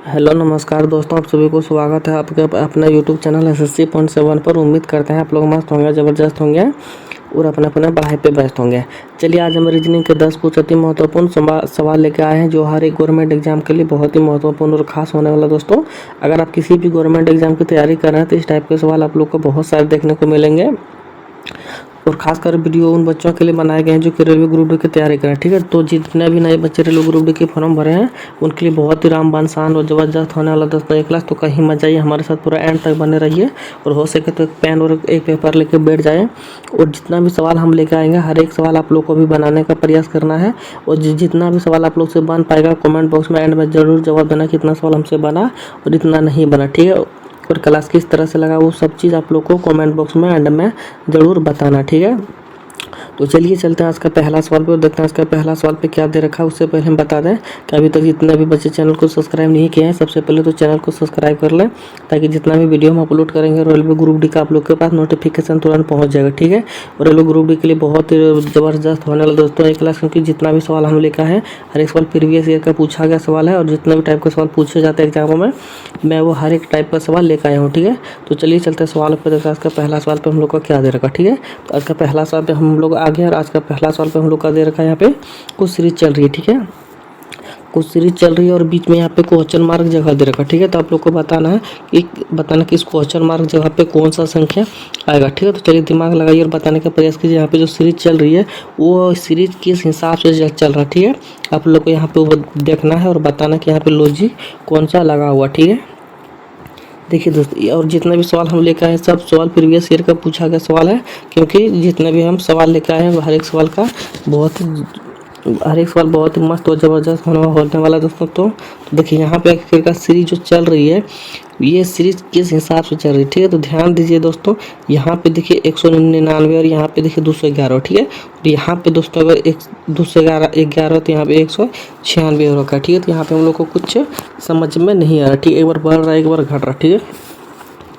Hello नमस्कार दोस्तों, आप सभी को स्वागत है आपके अपना यूट्यूब चैनल एसएससी पॉइंट 7 पर। उम्मीद करते हैं आप लोग मस्त होंगे, ज़बरदस्त होंगे और अपने अपने पढ़ाई पे व्यस्त होंगे। चलिए आज हम रीजनिंग के 10 कुछ अति महत्वपूर्ण सवाल लेकर आए हैं जो हर एक गवर्नमेंट एग्जाम के लिए बहुत ही महत्वपूर्ण और खास होने वाला। दोस्तों अगर आप किसी भी गवर्नमेंट एग्जाम की तैयारी कर रहे हैं तो इस टाइप के सवाल आप लोग को बहुत सारे देखने को मिलेंगे और खासकर वीडियो उन बच्चों के लिए बनाए गए हैं जो कि रेलवे ग्रुप डी की तैयारी करें। ठीक है, तो जितने भी नए बच्चे रेलवे ग्रुप डी के फॉर्म भरे हैं उनके लिए बहुत ही रामबाण शान और ज़बरदस्त होने वाला दोस्तों एक क्लास। तो कहीं मत जाइए, हमारे साथ पूरा एंड तक बने रहिए और हो सके तो एक पेन और एक पेपर लेके बैठ जाएँ और जितना भी सवाल हम लेकर आएंगे हर एक सवाल आप लोग को भी बनाने का प्रयास करना है और जितना भी सवाल आप लोग से बन पाएगा कमेंट बॉक्स में एंड में ज़रूर जवाब देना कि इतना सवाल हमसे बना और इतना नहीं बना। ठीक है, और क्लास किस तरह से लगा वो सब चीज़ आप लोग को कमेंट बॉक्स में एंड में ज़रूर बताना। ठीक है, तो चलिए चलते हैं आज का पहला सवाल पे और देखते हैं आज का पहला सवाल पे क्या दे रखा है। उससे पहले हम बता दें कि अभी तक जितने भी बच्चे चैनल को सब्सक्राइब नहीं किए हैं सबसे पहले तो चैनल को सब्सक्राइब कर लें ताकि जितना भी वीडियो हम अपलोड करेंगे रेलवे ग्रुप डी का आप लोग के पास नोटिफिकेशन तुरंत पहुंच जाएगा। ठीक है, और रेलवे ग्रुप डी के लिए बहुत ही ज़बरदस्त होने वाला दोस्तों एक क्लास, क्योंकि जितना भी सवाल हम लेकर है हर एक सवाल प्रीवियस ईयर का पूछा गया सवाल है और जितने भी टाइप के सवाल पूछे जाते हैं एग्जामों में मैं वो हर एक टाइप का सवाल लेकर आया हूँ। ठीक है, तो चलिए चलते हैं सवाल पर। देखते हैं आज का पहला सवाल पर हम लोग का क्या दे रखा। ठीक है, तो आज का पहला सवाल पे हम लोग आगे और आज का पहला सवाल पे हम लोग का दे रखा है यहाँ पे कुछ सीरीज चल रही है। ठीक है, कुछ सीरीज चल रही है और बीच में यहाँ पे क्वेश्चन मार्क जगह दे रखा। ठीक है, तो आप लोग को बताना है कि इस क्वेश्चन मार्क जगह पे कौन सा संख्या आएगा। ठीक है, तो चलिए दिमाग लगाइए और बताने का प्रयास कीजिए यहाँ पे जो सीरीज चल रही है वो सीरीज किस हिसाब से चल रहा है। ठीक है, आप लोग को यहाँ पे वो देखना है और बताना कि यहाँ पे लॉजिक कौन सा लगा हुआ। ठीक है, देखिए दोस्तों, और जितने भी सवाल हम लेकर आए हैं सब सवाल प्रीवियस ईयर का पूछा गया सवाल है, क्योंकि जितने भी हम सवाल लेकर आए हैं हर एक सवाल बहुत ही मस्त और ज़बरदस्त होने वाला दोस्तों। तो देखिए यहाँ पे आखिर का सीरीज जो चल रही है ये सीरीज किस हिसाब से चल रही है। ठीक है, तो ध्यान दीजिए दोस्तों, यहाँ पे देखिए 199 और यहाँ पे देखिए 211। ठीक है, और यहाँ पे दोस्तों अगर 211 तो यहाँ पे 196 हो रखा है। ठीक है, तो यहाँ पे हम लोग को कुछ समझ में नहीं आ रहा। ठीक है, एक बार बढ़ रहा है एक बार घट रहा है। ठीक है,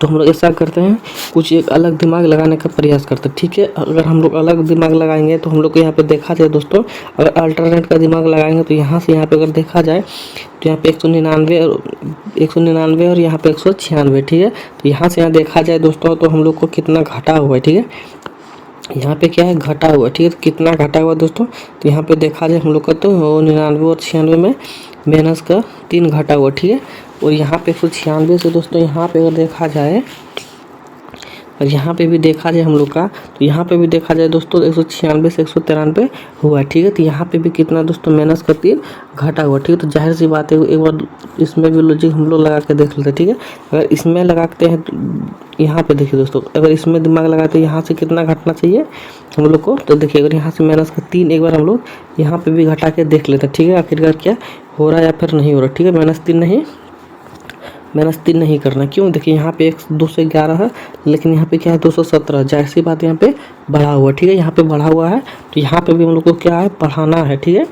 तो हम लोग ऐसा करते हैं कुछ एक अलग दिमाग लगाने का प्रयास करते हैं। ठीक है, अगर हम लोग अलग दिमाग लगाएंगे तो हम लोग को यहाँ पे देखा जाए दोस्तों, अगर अल्टरनेट का दिमाग लगाएंगे तो यहाँ से यहाँ पे अगर देखा जाए तो यहाँ पे 199 और यहाँ पे 196। ठीक है, तो यहाँ से यहाँ देखा जाए दोस्तों तो हम लोग को कितना घटा हुआ है। ठीक है, यहाँ पे क्या है घटा हुआ। ठीक है, तो कितना घटा हुआ दोस्तों, तो यहाँ पे देखा जाए हम लोग का तो 99 और 96 में माइनस का 3 घटा हुआ। ठीक है, और यहाँ पे 196 से दोस्तों यहाँ पे अगर देखा जाए और यहाँ पे भी देखा जाए हम लोग का तो यहाँ पे भी देखा जाए दोस्तों 196 से 193 हुआ है। ठीक है, तो यहाँ पे भी कितना दोस्तों माइनस का 3 घटा हुआ। ठीक है, तो जाहिर सी बात है एक बार इसमें भी लॉजिक हम लोग लगा के देख लेते हैं। ठीक है, अगर इसमें लगाते हैं तो यहाँ पे देखिए दोस्तों, अगर इसमें दिमाग लगाते हैं यहाँ से कितना घटना चाहिए हम लोग को, तो देखिए अगर यहाँ से माइनस का 3 एक बार हम लोग यहाँ पे भी घटा के देख लेते हैं। ठीक है, आखिरकार क्या हो रहा है या फिर नहीं हो रहा। ठीक है, -3 नहीं करना। क्यों, देखिए यहाँ पे 211 है लेकिन यहाँ पे क्या है 217। जाहिर सी बात यहाँ पे बढ़ा हुआ। ठीक है, यहाँ पे बढ़ा हुआ है तो यहाँ पे भी हम लोग को क्या है बढ़ाना है। ठीक है,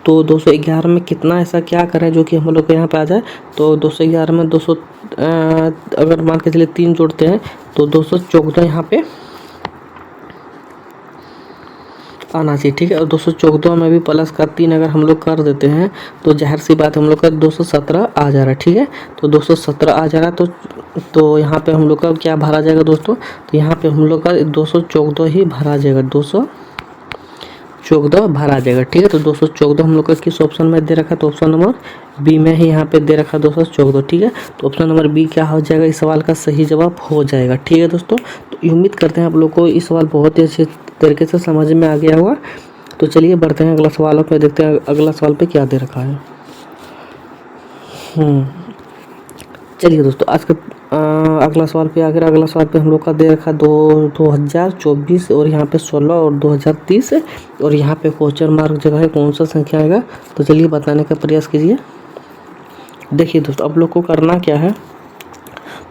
तो 211 में कितना ऐसा क्या करें जो कि हम लोग को यहाँ पे आ जाए। तो 211 में 200 अगर मान के चलिए 3 जोड़ते हैं तो 214 यहाँ पे आना चाहिए। ठीक है, और 214 में भी प्लस का 3 अगर हम लोग कर देते हैं तो जाहिर सी बात हम लोग का 217 आ जा रहा है। ठीक है, तो 217 आ जा रहा है तो यहाँ पे हम लोग का क्या भरा जाएगा दोस्तों, तो यहाँ पे हम लोग का 214 ही भरा जाएगा, 214 भरा जाएगा। ठीक है, तो 214 हम लोग का किस ऑप्शन में दे रखा है, तो ऑप्शन नंबर बी में ही यहाँ पे दे रखा 214। ठीक है, तो ऑप्शन नंबर बी क्या हो जाएगा, इस सवाल का सही जवाब हो जाएगा। ठीक है दोस्तों, तो उम्मीद करते हैं आप लोग को इस सवाल बहुत ही अच्छे तरीके से समझ में आ गया होगा। तो चलिए बढ़ते हैं अगला सवालों पे, देखते हैं अगला सवाल पे क्या दे रखा है। चलिए दोस्तों आज का अगला सवाल पे अगला सवाल पे हम लोग का दे रखा 2024 और यहाँ पे 16 और 2030 और यहाँ पे क्वेश्चन मार्क जगह है कौन सा संख्या आएगा। तो चलिए बताने का प्रयास कीजिए। देखिए दोस्तों अब लोग को करना क्या है,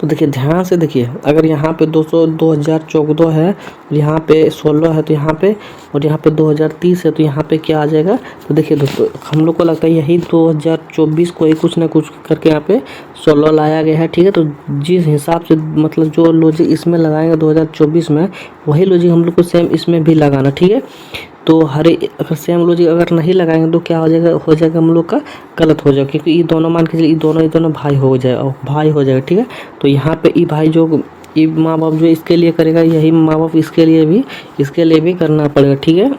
तो देखिए ध्यान से देखिए, अगर यहाँ पे 2014 है और यहाँ पे 16 है तो यहाँ पे और यहाँ पे 2030 है तो यहाँ पे क्या आ जाएगा। तो देखिए दोस्तों हम लोग को लगता है यही 2024 को ही कुछ ना कुछ करके यहाँ पे 16 लाया गया है। ठीक है, तो जिस हिसाब से मतलब जो लॉजिक इसमें लगाएंगे 2024 में वही लॉजिक हम लोग को सेम इसमें भी लगाना। ठीक है, तो अगर सेम लॉजिक अगर नहीं लगाएंगे तो क्या हो जाएगा हम लोग का गलत हो जाएगा, क्योंकि ये दोनों मान के चलिए ये दोनों भाई हो जाएगा। ठीक है, तो यहाँ पे ये भाई जो ये माँ बाप जो इसके लिए करेगा, यही माँ बाप इसके लिए भी करना पड़ेगा। ठीक है,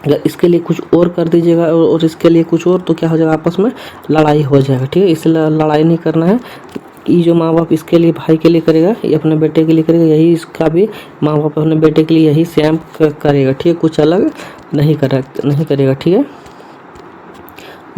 अगर इसके लिए कुछ और कर दीजिएगा और इसके लिए कुछ और, तो क्या हो जाएगा, आपस में लड़ाई हो जाएगा। ठीक है, इसलिए लड़ाई नहीं करना है। ये जो माँ बाप इसके लिए भाई के लिए करेगा, ये अपने बेटे के लिए करेगा, यही इसका भी माँ बाप अपने बेटे के लिए यही सेम करेगा। ठीक है, कुछ अलग नहीं करेगा। ठीक है,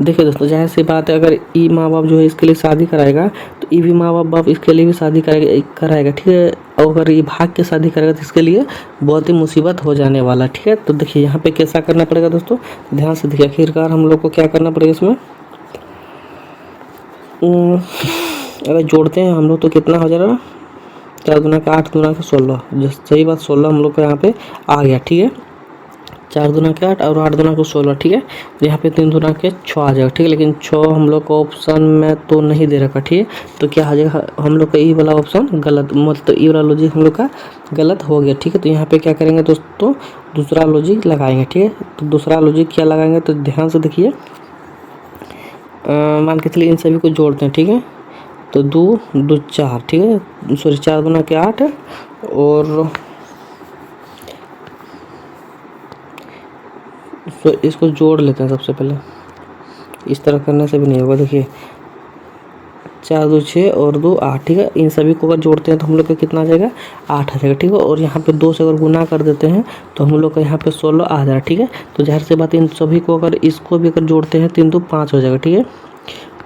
देखिए दोस्तों, जाहिर सी बात है, अगर ई माँ बाप जो है इसके लिए शादी कराएगा तो ई भी माँ बाप इसके लिए भी शादी कराएगा। ठीक है, और अगर ये भाग के शादी करेगा तो इसके लिए बहुत ही मुसीबत हो जाने वाला। ठीक है, तो देखिए यहाँ पे कैसा करना पड़ेगा दोस्तों, ध्यान से देखिए। आखिरकार हम लोग को क्या करना पड़ेगा इसमें, अगर जोड़ते हैं हम लोग तो कितना हो जाएगा, 4 दूना का 8 दूना का 16, सही बात 16 हम लोग को यहाँ पे आ गया। ठीक है, 4 दूना के 8 और 8 दूना को 16। ठीक है, तो यहाँ पे 3 दूना के 6 आ जाएगा। ठीक है, लेकिन 6 हम लोग को ऑप्शन में तो नहीं दे रखा। ठीक है, तो क्या आ जाएगा, हम लोग का ई वाला ऑप्शन गलत, मतलब ई वाला लॉजिक हम लोग का गलत हो गया। ठीक है, तो यहाँ पे क्या करेंगे दोस्तों, दूसरा लॉजिक लगाएंगे। ठीक है, तो दूसरा लॉजिक क्या लगाएंगे, तो ध्यान से देखिए। मान के चलिए इन सभी को जोड़ते हैं। ठीक है, तो 2 2 4, ठीक है, सॉरी 4 दूना के 8 और तो इसको जोड़ लेते हैं सबसे पहले। इस तरह करने से भी नहीं होगा। देखिए 4 2 6 और 2 8। ठीक है, इन सभी को अगर जोड़ते हैं तो हम लोग का कितना आ जाएगा, 8 आ जाएगा। ठीक है, और यहाँ पे 2 से अगर गुना कर देते हैं तो हम लोग का यहाँ पे 16 आ जाएगा। ठीक है, तो जाहिर सी बात है इन सभी को अगर इसको भी अगर जोड़ते हैं 3 2 5 हो जाएगा। ठीक है,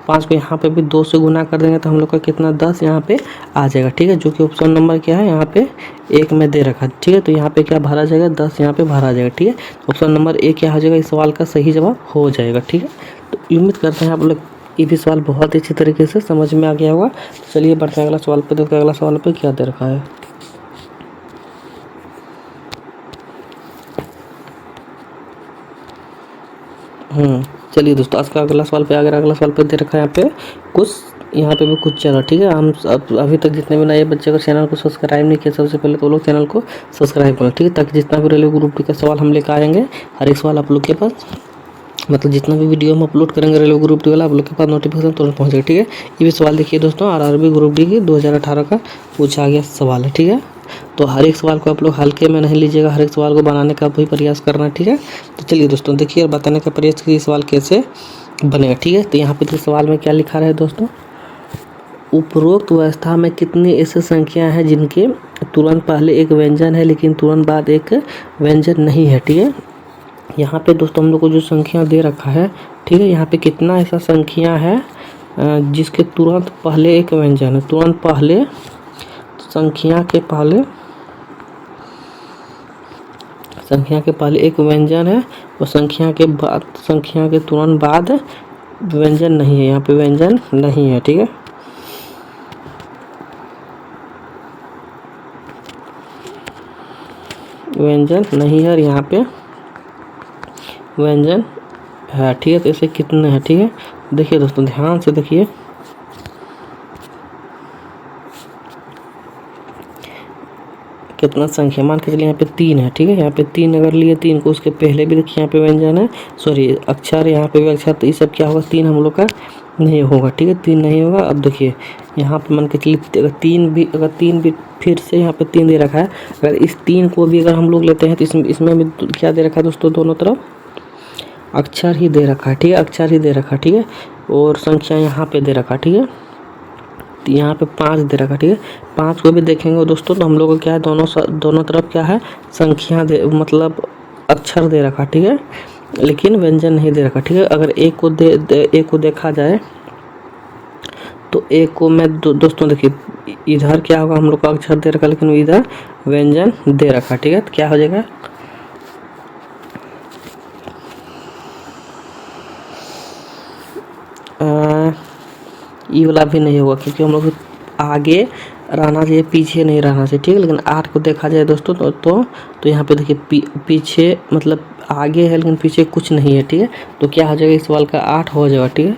5 को यहाँ पे भी 2 से गुना कर देंगे तो हम लोग का कितना 10 यहाँ पे आ जाएगा। ठीक है, जो कि ऑप्शन नंबर क्या है यहाँ पे 1 में दे रखा है। ठीक है, तो यहाँ पे क्या भरा जाएगा, 10 यहाँ पे भरा जाएगा। ठीक है, ऑप्शन नंबर 1 क्या हो जाएगा, इस सवाल का सही जवाब हो जाएगा। ठीक है, तो उम्मीद करते हैं आप लोग ये भी सवाल बहुत ही अच्छी तरीके से समझ में आ गया होगा। तो चलिए बढ़ते हैं अगला सवाल पे, देखते हैं अगला सवाल पे क्या दे रखा है। चलिए दोस्तों, आज का अगला सवाल पे अगला सवाल पे दे रखा है यहाँ पे भी कुछ चला। ठीक है, हम अभी तक जितने भी नए बच्चे अगर चैनल को सब्सक्राइब नहीं किया, सबसे पहले तो लोग चैनल को सब्सक्राइब करें। ठीक है, ताकि जितना भी रेलवे ग्रुप डी का सवाल हम लेकर आएंगे, हर एक सवाल आप लोग के पास, मतलब जितना भी वीडियो हम अपलोड करेंगे रेलवे ग्रुप डी वाला, आप लोग के पास नोटिफिकेशन तुरंत पहुँचेगा। ठीक है, ये भी सवाल देखिए दोस्तों, आरआरबी ग्रुप डी की 2018 का पूछा गया सवाल है। ठीक है, तो हर एक सवाल को आप लोग हल्के में नहीं लीजिएगा, हर एक सवाल को बनाने का भी प्रयास करना है। ठीक है, तो चलिए दोस्तों देखिए और बताने का प्रयास कीजिए सवाल कैसे बनेगा। ठीक है, तो यहाँ पे सवाल में क्या लिखा है दोस्तों, उपरोक्त व्यवस्था में कितनी ऐसी संख्या हैं जिनके तुरंत पहले एक व्यंजन है लेकिन तुरंत बाद एक व्यंजन नहीं है। ठीक है, यहाँ पे दोस्तों हम लोग को जो संख्या दे रखा है, ठीक है, यहाँ पे कितना ऐसा संख्या है जिसके तुरंत पहले एक व्यंजन है, तुरंत पहले संख्या के पहले एक व्यंजन है और संख्या के तुरंत बाद व्यंजन नहीं है। यहाँ पे व्यंजन नहीं है। ठीक है, व्यंजन नहीं है और यहाँ पे व्यंजन है। ठीक है, तो ऐसे कितने हैं। ठीक है, देखिए दोस्तों ध्यान से देखिए, कितना संख्या मान के चलिए यहाँ पे 3 है। ठीक है, यहाँ पे 3 अगर लिए 3 को उसके पहले भी देखिए यहाँ पे व्यंजन है, सॉरी अक्षर, यहाँ पे भी अक्षर, तो ये सब क्या होगा, 3 हम लोग का नहीं होगा। ठीक है, 3 नहीं होगा। अब देखिए यहाँ पे मान के चलिए अगर 3 भी फिर से यहाँ पे 3 दे रखा है, अगर इस 3 को भी अगर हम लोग लेते हैं तो इसमें भी क्या दे रखा है दोस्तों, दोनों तरफ अक्षर ही दे रखा है। ठीक है, अक्षर ही दे रखा है। ठीक है, और संख्या यहाँ पे दे रखा है। ठीक है, तो यहाँ पे 5 दे रखा। ठीक है, 5 को भी देखेंगे दोस्तों तो हम लोग को क्या है, दोनों तरफ क्या है, संख्या मतलब अक्षर दे रखा। ठीक है, लेकिन व्यंजन नहीं दे रखा। ठीक है, अगर एक को देखा जाए तो एक को मैं दोस्तों देखिए इधर क्या होगा, हम लोग का अक्षर दे रखा लेकिन इधर व्यंजन दे रखा। ठीक है, तो क्या हो जाएगा, ये वाला भी नहीं होगा क्योंकि हम लोग आगे रहना चाहिए, पीछे नहीं रहना चाहिए। ठीक है, लेकिन 8 को देखा जाए दोस्तों तो यहाँ पे देखिए पीछे मतलब आगे है लेकिन पीछे कुछ नहीं है। ठीक है, तो क्या हो जाएगा, इस सवाल का 8 हो जाएगा। ठीक है,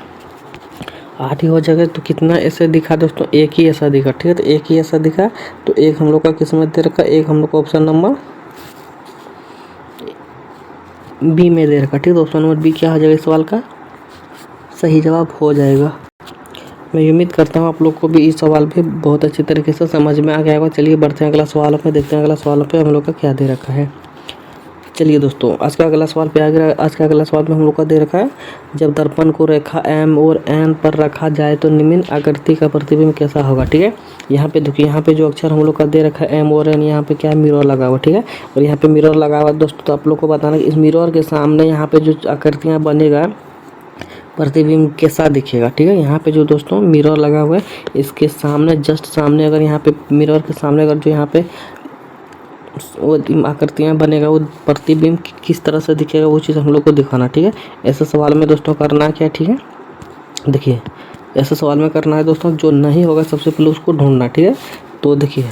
8 ही हो जाएगा। तो कितना ऐसे दिखा दोस्तों, एक ही ऐसा दिखा। ठीक है, तो एक ही ऐसा दिखा, तो एक हम लोग का किस्मत दे रखा, एक हम लोग का ऑप्शन नंबर बी में दे रखा, ठीक है। तो ऑप्शन नंबर बी क्या हो जाएगा इस सवाल का सही जवाब हो जाएगा। मैं उम्मीद करता हूँ आप लोग को भी इस सवाल भी बहुत अच्छी तरीके से समझ में आ गया होगा। चलिए बढ़ते हैं अगला सवाल पे, देखते हैं अगला सवाल पे हम लोग का क्या दे रखा है। चलिए दोस्तों आज का अगला सवाल पे आ गया। आज का अगला सवाल में हम लोग का दे रखा है, जब दर्पण को रेखा एम और एन पर रखा जाए तो निम्न आकृति का प्रतिबिंब कैसा होगा, ठीक है। यहाँ पे देखिए, यहाँ पे जो अक्षर हम लोग का दे रखा है एम और एन, यहाँ पे क्या है मिरर लगा हुआ, ठीक है। और यहाँ पे मिरर लगा हुआ दोस्तों, तो आप लोग को बताना कि इस मिरर के सामने यहाँ पे जो आकृतियाँ बनेगा प्रतिबिंब कैसा दिखेगा, ठीक है। यहाँ पे जो दोस्तों मिरर लगा हुआ है इसके सामने जस्ट सामने अगर यहाँ पे मिरर के सामने अगर जो यहाँ पे वो आकृतियाँ बनेगा वो प्रतिबिंब किस तरह से दिखेगा वो चीज़ हम लोग को दिखाना, ठीक है। ऐसे सवाल में दोस्तों करना क्या, ठीक है। देखिए ऐसे सवाल में करना है दोस्तों, जो नहीं होगा सबसे पहले उसको ढूंढना, ठीक है। तो देखिए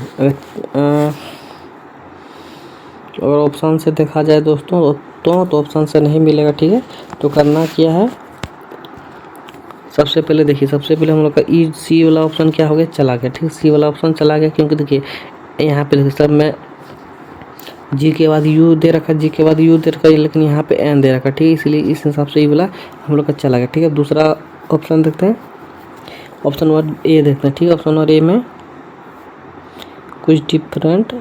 अगर ऑप्शन से देखा जाए दोस्तों तो ऑप्शन से नहीं मिलेगा, ठीक है। तो करना क्या है, सबसे पहले देखिए, सबसे पहले हम लोग का ई सी वाला ऑप्शन क्या हो गया चला गया, ठीक है। सी वाला ऑप्शन चला गया क्योंकि देखिए यहाँ पे देखिए सर मैं जी के बाद यू दे रखा, जी के बाद यू दे रखा, लेकिन यहाँ पे एन दे रखा, ठीक है। इसलिए इस हिसाब से ये वाला हम लोग का चला गया, ठीक है। दूसरा ऑप्शन देखते हैं, ऑप्शन नंबर ए देखते हैं, ठीक है। ऑप्शन नंबर ए में कुछ डिफरेंट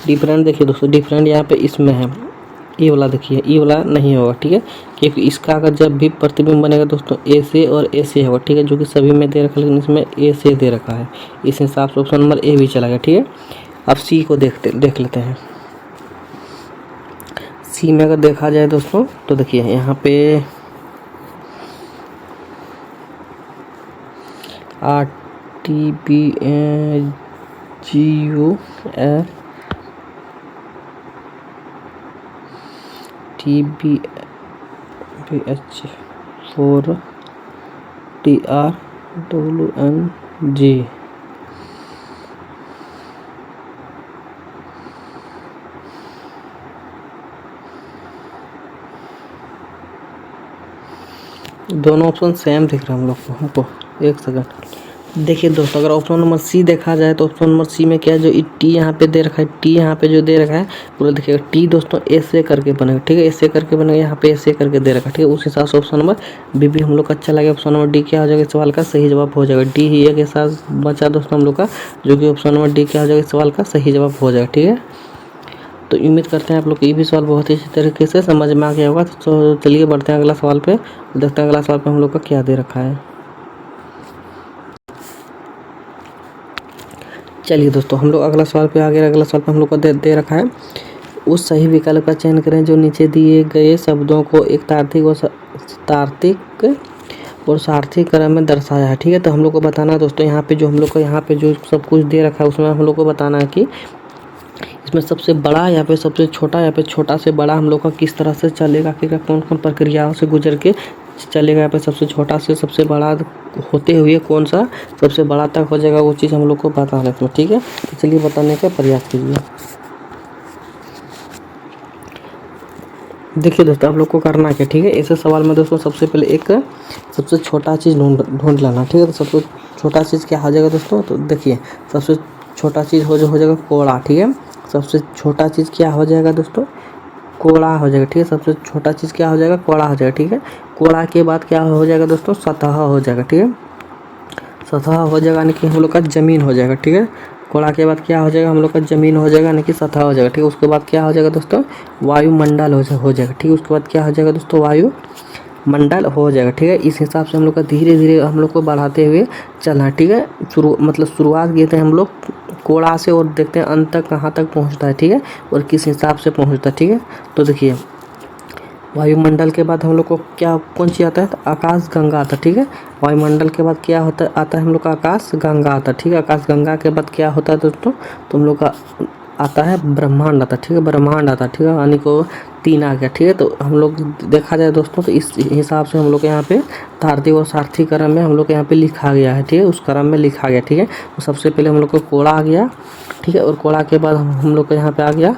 डिफरेंट देखिए दोस्तों, डिफरेंट यहाँ पे इसमें है, ये वाला देखिए, ये वाला नहीं होगा, ठीक है। क्योंकि इसका अगर जब भी प्रतिबिंब बनेगा दोस्तों ए से और ए से होगा, ठीक है, जो कि सभी में दे रखा है, लेकिन इसमें ए से दे रखा है, इस हिसाब से ऑप्शन नंबर ए भी चला गया, ठीक है। अब सी को देख लेते हैं। सी में अगर देखा जाए दोस्तों तो देखिए यहाँ पे R T B G U T B H 4 T R W N G, दोनों ऑप्शन सेम दिख रहा है हम लोग को। हमको एक सेकंड देखिए दोस्तों, अगर ऑप्शन नंबर सी देखा जाए तो ऑप्शन नंबर सी में क्या है, जो टी यहाँ पे दे रखा है, टी यहाँ पे जो दे रखा है पूरा देखिएगा, टी दोस्तों ऐसे करके बनेगा, ठीक है। ऐसे करके बनेगा, यहाँ पे ऐसे करके दे रखा है, ठीक है। उस हिसाब से ऑप्शन नंबर बी भी हम लोग का अच्छा लगे। ऑप्शन नंबर डी क्या हो जाएगा इस सवाल का सही जवाब हो जाएगा। डी ही एक ऐसा बचा दोस्तों हम लोग का, जो कि ऑप्शन नंबर डी क्या हो जाएगा इस सवाल का सही जवाब हो जाएगा, ठीक है। तो उम्मीद करते हैं आप लोग को ये भी सवाल बहुत ही अच्छी तरीके से समझ में आ गया होगा। तो चलिए बढ़ते हैं अगला सवाल पे, देखते हैं अगला सवाल पे हम लोग का क्या दे रखा है। चलिए दोस्तों हम लोग अगला सवाल पे आ गए। अगला सवाल पे हम लोग को दे रखा है, उस सही विकल्प का चयन करें जो नीचे दिए गए शब्दों को एक तार्किक और सार्थक क्रम में दर्शाया है, ठीक है। तो हम लोग को बताना है दोस्तों, यहाँ पे जो हम लोग को यहाँ पे जो सब कुछ दे रखा है उसमें हम लोग को बताना है कि इसमें सबसे बड़ा या फिर सबसे छोटा या फिर छोटा से बड़ा हम लोग का किस तरह से चलेगा, कि कौन कौन प्रक्रियाओं से गुजर के चलेगा, यहाँ पे सबसे छोटा से सबसे बड़ा होते हुए कौन सा सबसे बड़ा तक हो जाएगा, वो चीज़ हम लोग को बताना है, ठीक है। तो चलिए बताने का प्रयास कीजिए। देखिए दोस्तों आप लोग को करना क्या, ठीक है। ऐसे सवाल में दोस्तों सबसे पहले एक सबसे छोटा चीज़ ढूंढ लाना, ठीक है। तो सबसे छोटा चीज़ क्या हो जाएगा दोस्तों, तो देखिए सबसे छोटा चीज़ हो जाएगा कोड़ा, ठीक है। सबसे छोटा चीज़ क्या हो जाएगा दोस्तों, कोड़ा हो जाएगा, ठीक है। सबसे छोटा चीज़ क्या हो जाएगा, कोड़ा हो जाएगा, ठीक है। कोड़ा के बाद क्या हो जाएगा दोस्तों, सतह हो जाएगा, ठीक है। सतह हो जाएगा यानी कि हम लोग का ज़मीन हो जाएगा, ठीक है। कोड़ा के बाद क्या हो जाएगा, हम लोग का ज़मीन हो जाएगा यानी कि सतह हो जाएगा, ठीक है। उसके बाद क्या हो जाएगा दोस्तों, वायुमंडल हो जाएगा, ठीक है। उसके बाद क्या हो जाएगा दोस्तों, वायुमंडल हो जाएगा, ठीक है। इस हिसाब से हम लोग का धीरे धीरे हम लोग को बढ़ाते हुए चलना, ठीक है। शुरुआत किए थे हम लोग कोड़ा से और देखते हैं अंत तक कहाँ तक पहुँचता है, ठीक है, और किस हिसाब से पहुँचता है, ठीक है। तो देखिए वायुमंडल के बाद हम लोग को क्या कौन चीज़ आता है, तो आकाश गंगा आता है, ठीक है। वायुमंडल के बाद क्या आता है हम लोग का आकाश गंगा आता है, ठीक है। आकाश गंगा के बाद क्या होता है दोस्तों, तो हम लोग का आता है ब्रह्मांड आता है, ठीक है। ब्रह्मांड आता है, ठीक है, यानी को 3 आ गया, ठीक है। तो हम लोग देखा जाए दोस्तों तो इस हिसाब से हम लोग यहाँ पे तार्किक और सार्थक क्रम में हम लोग यहाँ पे लिखा गया है, ठीक है। उस क्रम में लिखा गया, ठीक है। तो सबसे पहले हम लोग को कोड़ा आ गया, ठीक है, और कोड़ा के बाद हम लोग को यहाँ पे आ गया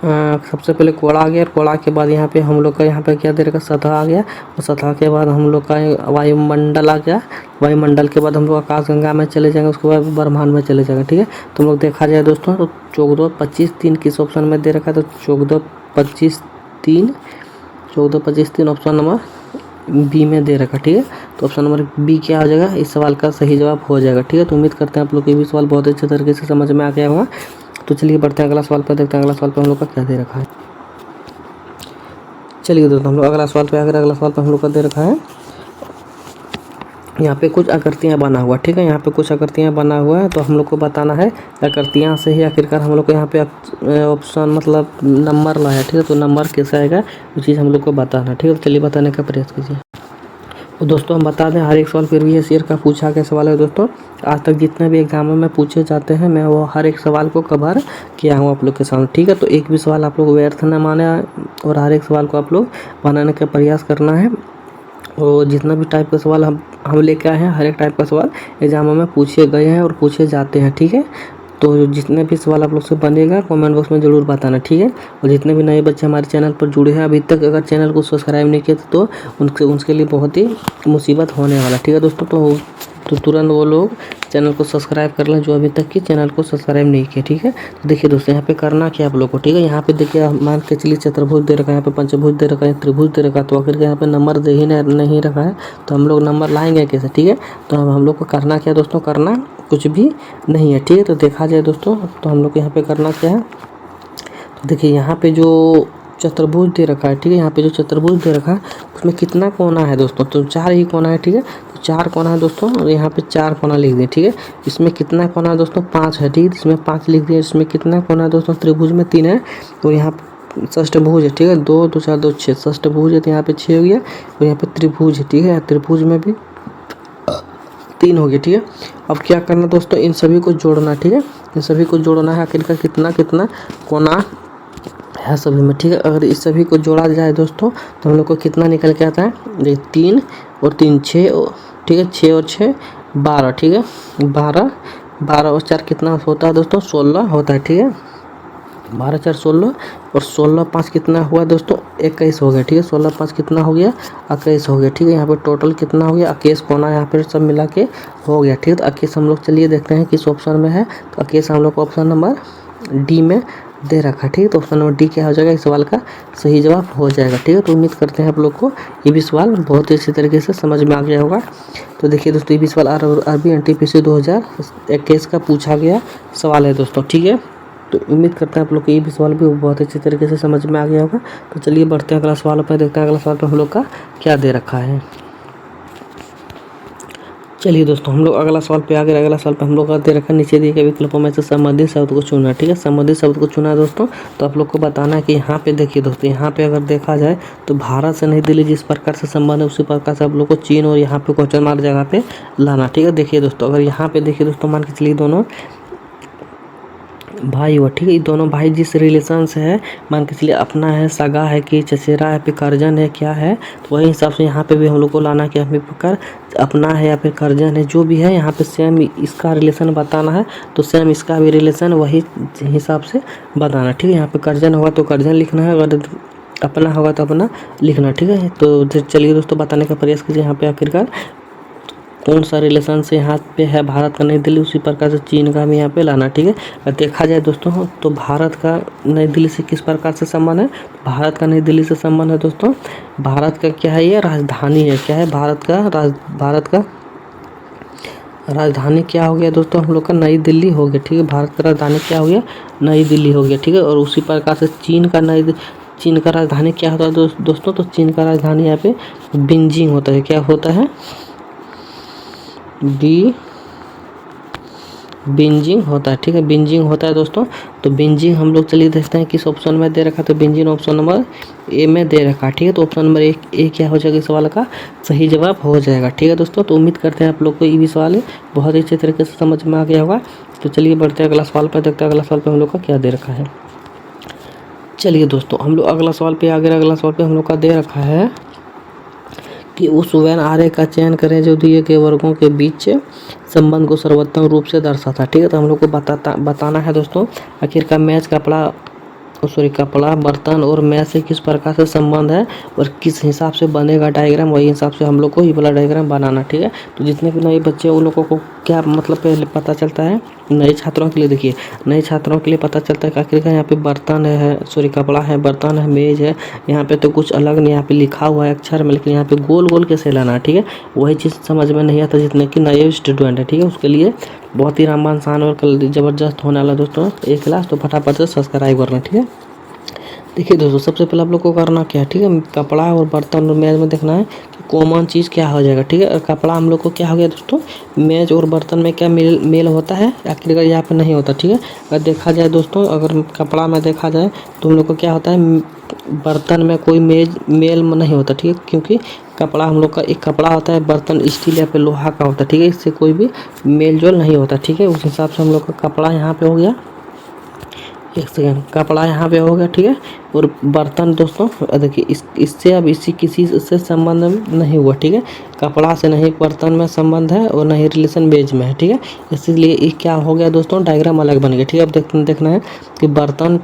सबसे पहले कोड़ा आ गया, और कोड़ा के बाद यहाँ पे हम लोग का यहाँ पे क्या दे रखा, सतह आ गया, और सतह के बाद हम लोग का वायुमंडल आ गया। वायुमंडल के बाद हम लोग आकाशगंगा में चले जाएंगे, उसके बाद ब्रह्मांड में चले जाएंगे। ठीक है, तो हम लोग देखा जाए दोस्तों तो 14, 25, 3 किस ऑप्शन में दे रखा है, तो 14, 25, 3, 14, 25, 3 ऑप्शन नंबर बी में दे रखा। ठीक है, तो ऑप्शन नंबर बी क्या हो जाएगा, इस सवाल का सही जवाब हो जाएगा। ठीक है, तो उम्मीद करते हैं आप लोग को ये भी सवाल बहुत अच्छे तरीके से समझ में आ गया होगा। तो चलिए बढ़ते हैं अगला सवाल पर, देखते हैं अगला सवाल पर हम लोग का क्या दे रखा है। चलिए दोस्तों हम लोग अगला सवाल पे आ गए। अगला सवाल पर हम लोग का दे रखा है, यहाँ पे कुछ आकृतियाँ बना हुआ। ठीक है, यहाँ पे कुछ आकृतियाँ बना हुआ है, तो हम लोग को बताना है आकृतियाँ से ही आखिरकार हम लोग को यहाँ पे ऑप्शन मतलब नंबर लाया। ठीक है, तो नंबर कैसे आएगा वो चीज़ हम लोग को बताना। ठीक है, तो चलिए बताने का प्रयास कीजिए। तो दोस्तों हम बता दें, हर एक सवाल प्रीवियस ईयर का पूछा गया सवाल है दोस्तों। आज तक जितने भी एग्जामों में पूछे जाते हैं मैं वो हर एक सवाल को कवर किया हूँ आप लोग के सामने। ठीक है, तो एक भी सवाल आप लोग व्यर्थ न माने, और हर एक सवाल को आप लोग बनाने का प्रयास करना है। और जितना भी टाइप का सवाल हम लेके आए हैं, हर एक टाइप का सवाल एग्जामों में पूछे गए हैं और पूछे जाते हैं। ठीक है, तो जितने भी सवाल आप लोग से बनेगा कमेंट बॉक्स में ज़रूर बताना। ठीक है, और जितने भी नए बच्चे हमारे चैनल पर जुड़े हैं अभी तक, अगर चैनल को सब्सक्राइब नहीं किया तो उनके लिए बहुत ही मुसीबत होने वाला। ठीक है दोस्तों, तो तुरंत वो लोग चैनल को सब्सक्राइब कर लें जो अभी तक की चैनल को सब्सक्राइब नहीं किया। ठीक है, तो देखिए दोस्तों यहाँ पे करना क्या आप लोग को। ठीक है, यहाँ पे देखिए मान के चलिए चतुर्भुज दे रखा है, यहाँ पे पंचभुज दे रखा है, त्रिभुज दे रखा है, तो आखिर यहाँ पे नंबर दे ही नहीं रखा है, तो हम लोग नंबर लाएंगे कैसे। ठीक है, तो हम लोग को करना क्या दोस्तों, करना कुछ भी नहीं है। ठीक है, तो देखा जाए दोस्तों तो हम लोग को यहाँ पे करना क्या है, तो देखिए यहाँ पे जो चतुर्भुज दे रखा है। ठीक है, यहाँ पे जो चतुर्भुज दे रखा है उसमें कितना कोना है दोस्तों, तो 4 ही कोना है। ठीक है, तो 4 कोना है दोस्तों, और यहाँ पे 4 कोना लिख दिए। ठीक है, इसमें कितना कोना है दोस्तों, 5 है। ठीक है, इसमें 5 लिख दिए। इसमें कितना कोना है दोस्तों, त्रिभुज में 3 है, तो यहाँ षष्ठभुज है। ठीक है, 2 2 4 2 6 षष्ठभुज है, तो यहाँ पे 6 हो गया, और यहाँ पे त्रिभुज है। ठीक है, त्रिभुज में भी 3 हो गया। ठीक है, अब क्या करना दोस्तों, इन सभी को जोड़ना। ठीक है, इन सभी को जोड़ना है, आखिरकार कितना कितना कोना है सभी में। ठीक है, अगर इस सभी को जोड़ा जाए दोस्तों तो हम लोग को कितना निकल के आता है, ये 3 और 3 6। ठीक है, 6 और 6 12। ठीक है, 12 12 और 4 कितना होता है दोस्तों, 16 होता है। ठीक है, 12 4 16, और 16 5 कितना हुआ दोस्तों, 21 हो गया। ठीक है, 16 5 कितना हो गया, 21 हो गया। ठीक है, यहाँ पे टोटल कितना हो गया, 21 कोना यहाँ पे सब मिला के हो गया। ठीक है, तो 21 हम लोग चलिए देखते हैं किस ऑप्शन में है, तो 21 हम लोग को ऑप्शन नंबर डी में दे रखा। ठीक है, तो ऑप्शन नंबर डी क्या हो जाएगा, इस सवाल का सही जवाब हो जाएगा। ठीक है, तो उम्मीद करते हैं आप लोग को ये भी सवाल बहुत ही अच्छी तरीके से समझ में आ गया होगा। तो देखिए दोस्तों ये भी सवाल आरबी एनटीपीसी 2021 का पूछा गया सवाल है दोस्तों। ठीक है, तो उम्मीद करते हैं आप लोग को ये भी सवाल भी बहुत अच्छी तरीके से समझ में आ गया होगा। तो चलिए बढ़ते हैं अगला सवाल पर, देखते हैं अगला सवाल पर हम लोग का क्या दे रखा है। चलिए दोस्तों हम लोग अगला सवाल पे आ गए। अगला सवाल पे हम लोग का दे रखा नीचे दिए गए विकल्पों में से संबंधित शब्द को चुनना। ठीक है, संबंधित शब्द को चुना दोस्तों, तो आप लोग को बताना है कि यहाँ पे देखिए दोस्तों, यहाँ पे अगर देखा जाए तो भारत से नई दिल्ली जिस प्रकार से संबंध है उसी प्रकार से आप लोग को चीन और यहाँ पे क्वेश्चन मार्क जगह पे लाना। ठीक है, देखिए दोस्तों अगर यहाँ पे देखिए दोस्तों, मान के चलिए दोनों भाई हुआ। ठीक है, ये दोनों भाई जिस रिलेशन से है, मान के चलिए अपना है, सगा है कि चचेरा है, फिर कर्जन है, क्या है, तो वही हिसाब से यहाँ पे भी हम लोग को लाना कि हमें प्रकार अपना है या फिर कर्जन है, जो भी है यहाँ पे सेम इसका रिलेशन बताना है, तो सेम इसका भी रिलेशन वही हिसाब से बताना। ठीक है, यहाँ पे कर्जन होगा तो कर्जन लिखना है, अगर अपना होगा तो अपना लिखना। ठीक है, तो चलिए दोस्तों बताने का प्रयास कीजिए यहाँ पे आखिरकार कौन सा रिलेशन से यहाँ पे है भारत का नई दिल्ली, उसी प्रकार से चीन का भी यहाँ पे लाना। ठीक है, अगर देखा जाए दोस्तों तो भारत का नई दिल्ली से किस प्रकार से संबंध है, भारत का नई दिल्ली से संबंध है दोस्तों। भारत का क्या है, ये राजधानी है, क्या है भारत का राजधानी क्या हो गया दोस्तों, हम लोग का नई दिल्ली हो गया। ठीक है, भारत का राजधानी क्या हो गया, नई दिल्ली हो गया। ठीक है, और उसी प्रकार से चीन का राजधानी क्या होता है दोस्तों, तो चीन का राजधानी यहाँ पे बीजिंग होता है। क्या होता है, बीजिंग होता है। ठीक है, बीजिंग होता है दोस्तों, तो बीजिंग हम लोग चलिए देखते हैं किस ऑप्शन में दे रखा, तो बीजिंग ऑप्शन नंबर ए में दे रखा। ठीक है, तो ऑप्शन नंबर ए क्या हो जाएगा, इस सवाल का सही जवाब हो जाएगा। ठीक है दोस्तों, तो उम्मीद करते हैं आप लोग को ये भी सवाल बहुत ही अच्छे तरीके से समझ में आ गया होगा। तो चलिए बढ़ते हैं अगला सवाल पर, देखते हैं अगला सवाल पर हम लोग का क्या दे रखा है। चलिए दोस्तों हम लोग अगला सवाल पे आ गए। अगला सवाल पे हम लोग का दे रखा है कि उस वैन आरेख का चयन करें जो दिए गए वर्गों के बीच संबंध को सर्वोत्तम रूप से दर्शाता। ठीक है, तो हम लोग को बताना है दोस्तों आखिरकार मैच कपड़ा सॉरी कपड़ा, बर्तन और मैं से किस प्रकार से संबंध है और किस हिसाब से बनेगा डायग्राम, वही हिसाब से हम लोग को ये वाला डायग्राम बनाना। ठीक है, तो जितने भी नए बच्चे उन लोगों को क्या मतलब पहले पता चलता है, नए छात्रों के लिए देखिए, नए छात्रों के लिए पता चलता है कि आखिरकार यहाँ पे बर्तन है, सॉरी कपड़ा है, बर्तन है, मेज है, यहाँ पे तो कुछ अलग नहीं, यहाँ पे लिखा हुआ है अक्षर में, लेकिन यहाँ पे गोल गोल कैसे लाना है। ठीक है, वही चीज़ समझ में नहीं आता जितने कि नए स्टूडेंट है। ठीक है, उसके लिए बहुत ही रामबान आसान और कल ज़बरदस्त होने वाला दोस्तों एक क्लास, तो फटाफट से सब्सक्राइब करना। ठीक है, देखिए दोस्तों सबसे पहले आप लोग को करना क्या है, ठीक है, कपड़ा और बर्तन और मेज में देखना है कि कॉमन चीज़ क्या हो जाएगा। ठीक है, और कपड़ा हम लोग को क्या हो गया दोस्तों, मेज और बर्तन में क्या मेल होता है, आखिरकार यहाँ पे नहीं होता। ठीक है, अगर देखा जाए दोस्तों, अगर कपड़ा में देखा जाए तो हम लोग को क्या होता है, बर्तन में कोई मेल नहीं होता। ठीक है, क्योंकि कपड़ा हम लोग का एक कपड़ा होता है, बर्तन स्टील या फिर लोहा का होता है। ठीक है, इससे कोई भी मेल जोल नहीं होता। ठीक है, उस हिसाब से हम लोग का कपड़ा यहाँ पे हो गया, एक सेकेंड, कपड़ा यहाँ पे हो गया। ठीक है, और बर्तन दोस्तों देखिए इससे अब किसी से संबंध नहीं हुआ। ठीक है, कपड़ा से नहीं बर्तन में संबंध है और नहीं रिलेशन मेज में है। ठीक है, इसीलिए ये क्या हो गया दोस्तों, डायग्राम अलग बन गया। ठीक है, अब देखना है कि बर्तन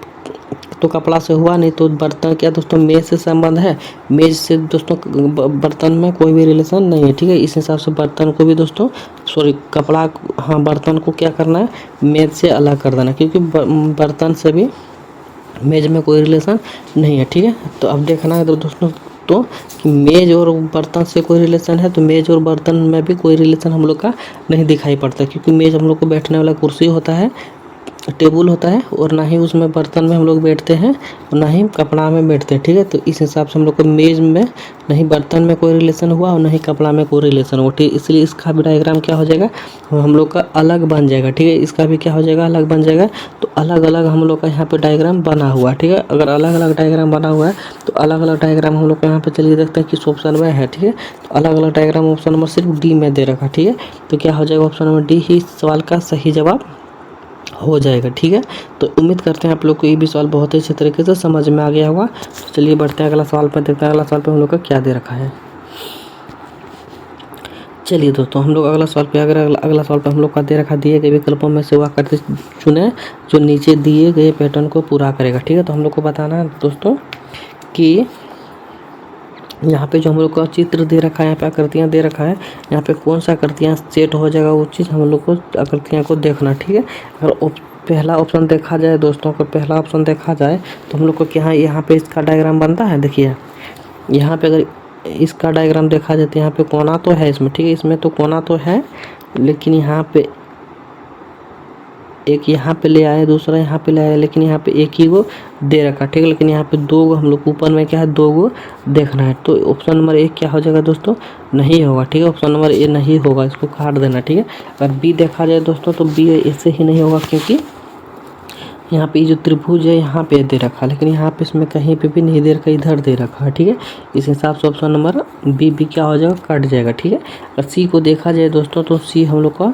तो कपड़ा से हुआ नहीं, तो बर्तन क्या दोस्तों, मेज से संबंध है, मेज से दोस्तों बर्तन में कोई भी रिलेशन नहीं है। ठीक है, इस हिसाब से बर्तन को भी दोस्तों, सॉरी कपड़ा, हाँ बर्तन को क्या करना है, मेज से अलग कर देना, क्योंकि बर्तन से भी मेज में कोई रिलेशन नहीं है। ठीक है, तो अब देखना है तो दोस्तों तो कि मेज और बर्तन से कोई रिलेशन है, तो मेज और बर्तन में भी कोई रिलेशन हम लोग का नहीं दिखाई पड़ता, क्योंकि मेज हम लोग को बैठने वाला कुर्सी होता है, टेबल होता है, और ना ही उसमें बर्तन में हम लोग बैठते हैं और ना ही कपड़ा में बैठते हैं। ठीक है, तो इस हिसाब से हम लोग को मेज में नहीं बर्तन में कोई रिलेशन हुआ और नहीं कपड़ा में कोई रिलेशन हुआ। ठीक है, इसलिए इसका भी डायग्राम क्या हो जाएगा, हम लोग का अलग बन जाएगा। ठीक है, इसका भी क्या हो जाएगा, अलग बन जाएगा। तो अलग अलग हम लोग का यहाँ पे डायग्राम बना हुआ है। ठीक है, अगर अलग अलग डायग्राम बना हुआ है तो अलग अलग डायग्राम हम लोग को यहाँ पे चलिए देखते हैं किस ऑप्शन में है। ठीक है, तो अलग अलग डायग्राम ऑप्शन नंबर सिर्फ डी में दे रखा। ठीक है, तो क्या हो जाएगा, ऑप्शन नंबर डी ही सवाल का सही जवाब हो जाएगा। ठीक है, तो उम्मीद करते हैं आप लोग को ये भी सवाल बहुत ही अच्छे तरीके से समझ में आ गया होगा। तो चलिए बढ़ते हैं अगला सवाल पर, देखते हैं अगला सवाल पर हम लोग का क्या दे रखा है। चलिए दोस्तों हम लोग अगला सवाल पे अगला सवाल पर हम लोग का दे रखा, दिए गए विकल्पों में से वह आकृति चुने जो नीचे दिए गए पैटर्न को पूरा करेगा। ठीक है, तो हम लोग को बताना है दोस्तों कि यहाँ पे जो हम लोग का चित्र दे रखा है, यहाँ पे आकृतियाँ दे रखा है, यहाँ पे कौन सा आकृतियाँ सेट हो जाएगा वो चीज़ हम लोग को आकृतियाँ को देखना। ठीक है, अगर पहला ऑप्शन देखा जाए दोस्तों, अगर पहला ऑप्शन देखा जाए तो हम लोग को क्या यहाँ पे इसका डायग्राम बनता है। देखिए यहाँ पे अगर इसका डायग्राम देखा जाए तो यहाँ पे कोना तो है इसमें। ठीक है, इसमें तो कोना तो है, लेकिन यहाँ पे एक यहाँ पे ले आए, दूसरा यहाँ पे ले आए, लेकिन यहाँ पे एक ही वो दे रखा। ठीक है, लेकिन यहाँ पे दो गो हम लोग ऊपर में क्या है, दो गो देखना है। तो ऑप्शन नंबर एक क्या हो जाएगा दोस्तों, नहीं होगा। ठीक है, ऑप्शन नंबर ए नहीं होगा, इसको काट देना। ठीक है, अगर बी देखा जाए दोस्तों तो बी ऐसे ही नहीं होगा, क्योंकि यहाँ पे जो त्रिभुज है यहाँ पे दे रखा, लेकिन यहाँ पे इसमें कहीं पे भी नहीं दे रखा, इधर दे रखा है। ठीक है, इस हिसाब से ऑप्शन नंबर बी क्या हो जाएगा, कट जाएगा। ठीक है, अगर सी को देखा जाए दोस्तों तो सी हम लोग का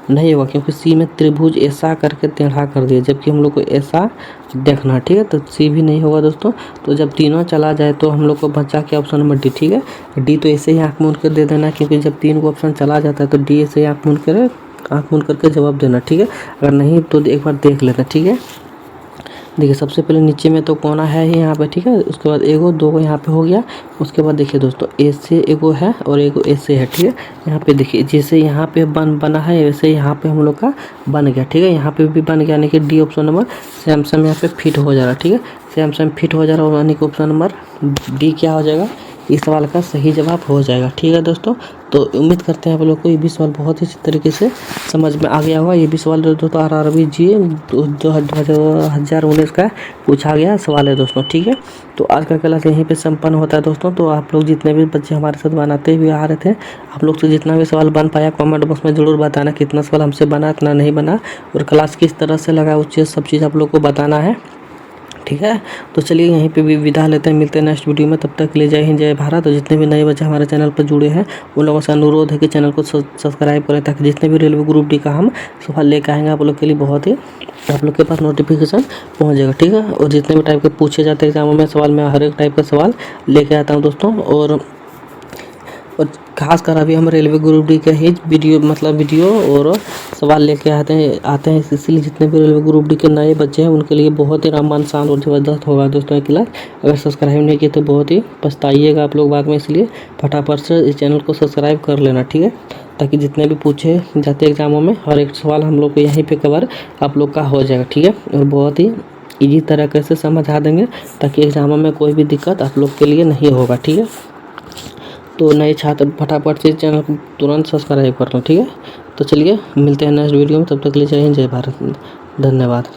नहीं होगा, क्योंकि सी में त्रिभुज ऐसा करके टेढ़ा कर दिया, जबकि हम लोग को ऐसा देखना है। ठीक है, तो सी भी नहीं होगा दोस्तों। तो जब तीनों चला जाए तो हम लोग को बचा के ऑप्शन नंबर डी। ठीक है, डी तो ऐसे ही आँख मूंद कर दे देना, क्योंकि जब तीन को ऑप्शन चला जाता है तो डी ऐसे ही आँख मूंद करके जवाब देना। ठीक है, अगर नहीं तो एक बार देख लेना। ठीक है, देखिए सबसे पहले नीचे में तो कोना है ही यहाँ पे। ठीक है, उसके बाद एगो दो यहाँ पे हो गया। उसके बाद देखिए दोस्तों ऐसे एगो है और एगो ऐसे है। ठीक है, यहाँ पे देखिए जैसे यहाँ पे बना है वैसे यहाँ पे हम लोग का बन गया। ठीक है, यहाँ पे भी बन गया, यानी कि D option number same same यहाँ पे फिट हो जा रहा है। ठीक है, सेम सेम फिट हो जा रहा है, यानी कि ऑप्शन नंबर डी क्या हो जाएगा, इस सवाल का सही जवाब हो जाएगा। ठीक है दोस्तों, तो उम्मीद करते हैं आप लोग को ये भी सवाल बहुत ही अच्छी तरीके से समझ में आ गया होगा। ये भी सवाल दोस्तों RRB जी 2019 का पूछा गया सवाल है दोस्तों। ठीक है, तो आज का क्लास यहीं पे संपन्न होता है दोस्तों। तो आप लोग जितने भी बच्चे हमारे साथ बनाते हुए आ रहे थे, आप लोग से जितना भी सवाल बन पाया कमेंट बॉक्स में ज़रूर बताना, कितना सवाल हमसे बना, इतना नहीं बना, और क्लास किस तरह से लगा उस चीज़ सब चीज़ आप लोग को बताना है। ठीक है, तो चलिए यहीं पे भी विदा लेते हैं, मिलते हैं नेक्स्ट वीडियो में। तब तक के लिए जय हिंद जय भारत। और जितने भी नए बच्चे हमारे चैनल पर जुड़े हैं उन लोगों से अनुरोध है कि चैनल को सब्सक्राइब करें, ताकि जितने भी रेलवे ग्रुप डी का हम सवाल लेकर आएंगे आप लोग के लिए बहुत ही आप लोग के पास नोटिफिकेशन पहुंच जाएगा। ठीक है, और जितने भी टाइप के पूछे जाते हैं एग्जामों में सवाल, मैं हर एक टाइप का सवाल लेके आता हूँ दोस्तों। और खासकर अभी हम रेलवे ग्रुप डी का ही वीडियो और सवाल लेके आते हैं इसलिए जितने भी रेलवे ग्रुप डी के नए बच्चे हैं उनके लिए बहुत ही रामबाण शान और ज़बरदस्त होगा दोस्तों ये क्लास। अगर सब्सक्राइब नहीं किए तो बहुत ही पछताइएगा आप लोग बाद में, इसलिए फटाफट से इस चैनल को सब्सक्राइब कर लेना, ठीक है, ताकि जितने भी पूछे जाते एग्जामों में हर एक सवाल हम लोग को यहीं पे कवर आप लोग का हो जाएगा, ठीक है, और बहुत ही ईजी तरीके से समझा देंगे ताकि एग्जामों में कोई भी दिक्कत आप लोग के लिए नहीं होगा, ठीक है। तो नए छात्र फटाफट से चैनल को तुरंत सब्सक्राइब कर लो, ठीक है। तो चलिए मिलते हैं नेक्स्ट वीडियो में, तब तक के लिए जय हिंद जय भारत, धन्यवाद।